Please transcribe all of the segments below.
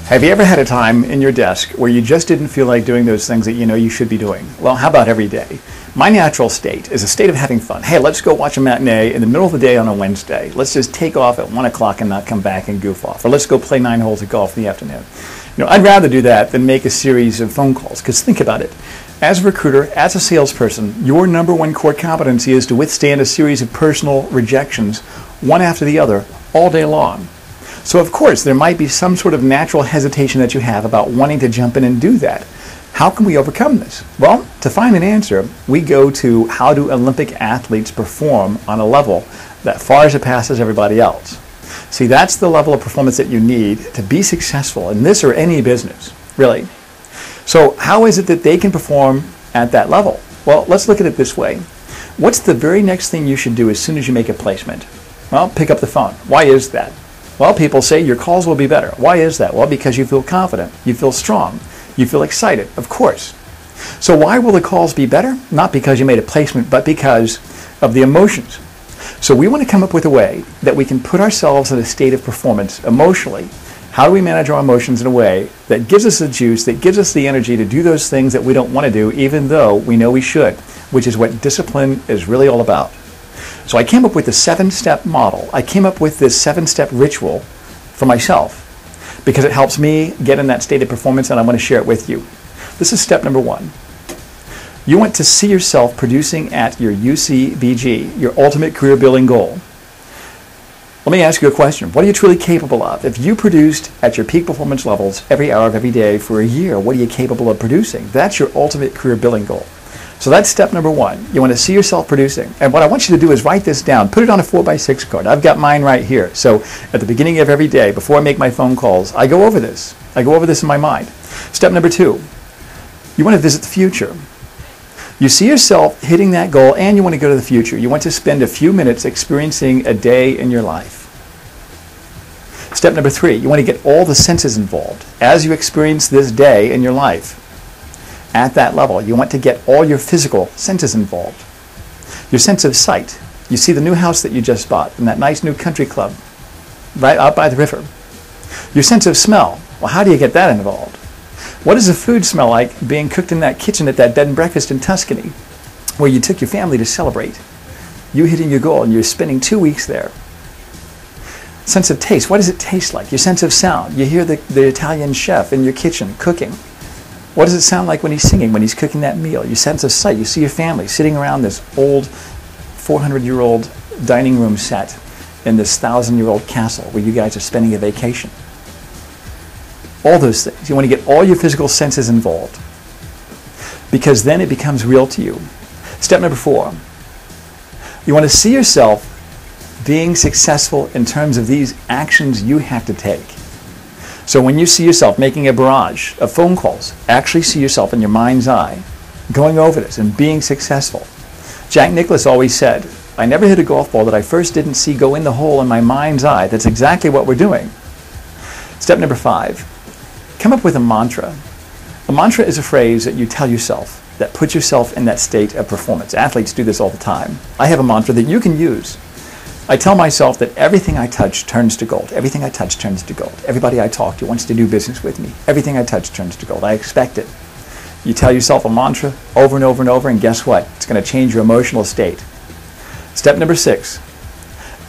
Have you ever had a time in your desk where you just didn't feel like doing those things that you know you should be doing? Well, how about every day? My natural state is a state of having fun. Hey, let's go watch a matinee in the middle of the day on a Wednesday. Let's just take off at 1 o'clock and not come back and goof off. Or let's go play 9 holes of golf in the afternoon. I'd rather do that than make a series of phone calls. Because think about it. As a recruiter, as a salesperson, your number one core competency is to withstand a series of personal rejections, one after the other, all day long. So of course, there might be some sort of natural hesitation that you have about wanting to jump in and do that. How can we overcome this? Well, to find an answer, we go to how do Olympic athletes perform on a level that far surpasses everybody else. See, that's the level of performance that you need to be successful in this or any business, really. So how is it that they can perform at that level? Well, let's look at it this way. What's the very next thing you should do as soon as you make a placement? Well, pick up the phone. Why is that? Well, people say your calls will be better. Why is that? Well, because you feel confident, you feel strong, you feel excited, of course. So why will the calls be better? Not because you made a placement, but because of the emotions. So we want to come up with a way that we can put ourselves in a state of performance emotionally. How do we manage our emotions in a way that gives us the juice, that gives us the energy to do those things that we don't want to do, even though we know we should, which is what discipline is really all about. So I came up with a 7-step model. I came up with this 7-step ritual for myself because it helps me get in that state of performance, and I want to share it with you. This is step number 1. You want to see yourself producing at your UCBG, your ultimate career building goal. Let me ask you a question. What are you truly capable of? If you produced at your peak performance levels every hour of every day for a year, what are you capable of producing? That's your ultimate career building goal. So that's step number 1. You want to see yourself producing. And what I want you to do is write this down. Put it on a 4x6 card. I've got mine right here. So at the beginning of every day, before I make my phone calls, I go over this. I go over this in my mind. Step number 2. You want to visit the future. You see yourself hitting that goal and you want to go to the future. You want to spend a few minutes experiencing a day in your life. Step number 3. You want to get all the senses involved as you experience this day in your life. At that level, you want to get all your physical senses involved. Your sense of sight. You see the new house that you just bought in that nice new country club right out by the river. Your sense of smell. Well, how do you get that involved? What does the food smell like being cooked in that kitchen at that bed and breakfast in Tuscany where you took your family to celebrate? You hitting your goal and you're spending 2 weeks there. Sense of taste. What does it taste like? Your sense of sound. You hear the Italian chef in your kitchen cooking. What does it sound like when he's singing, when he's cooking that meal? Your sense of sight. You see your family sitting around this old 400-year-old dining room set in this 1,000-year-old castle where you guys are spending a vacation. All those things. You want to get all your physical senses involved because then it becomes real to you. Step number 4. You want to see yourself being successful in terms of these actions you have to take. So when you see yourself making a barrage of phone calls, actually see yourself in your mind's eye going over this and being successful. Jack Nicklaus always said, I never hit a golf ball that I first didn't see go in the hole in my mind's eye. That's exactly what we're doing. Step number 5, come up with a mantra. A mantra is a phrase that you tell yourself that puts yourself in that state of performance. Athletes do this all the time. I have a mantra that you can use. I tell myself that everything I touch turns to gold. Everything I touch turns to gold. Everybody I talk to wants to do business with me. Everything I touch turns to gold. I expect it. You tell yourself a mantra over and over and over, and guess what? It's going to change your emotional state. Step number 6.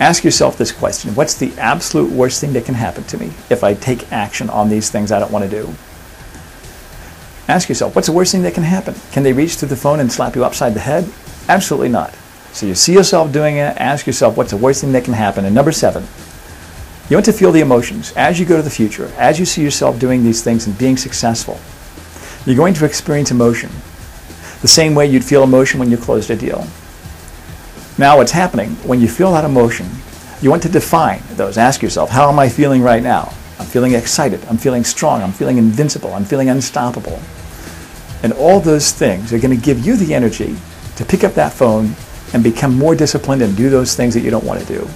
Ask yourself this question. What's the absolute worst thing that can happen to me if I take action on these things I don't want to do? Ask yourself, what's the worst thing that can happen? Can they reach through the phone and slap you upside the head? Absolutely not. So you see yourself doing it, ask yourself what's the worst thing that can happen. And number 7, you want to feel the emotions. As you go to the future, as you see yourself doing these things and being successful, you're going to experience emotion the same way you'd feel emotion when you closed a deal. Now what's happening, when you feel that emotion, you want to define those. Ask yourself, how am I feeling right now? I'm feeling excited, I'm feeling strong, I'm feeling invincible, I'm feeling unstoppable. And all those things are going to give you the energy to pick up that phone and become more disciplined and do those things that you don't want to do.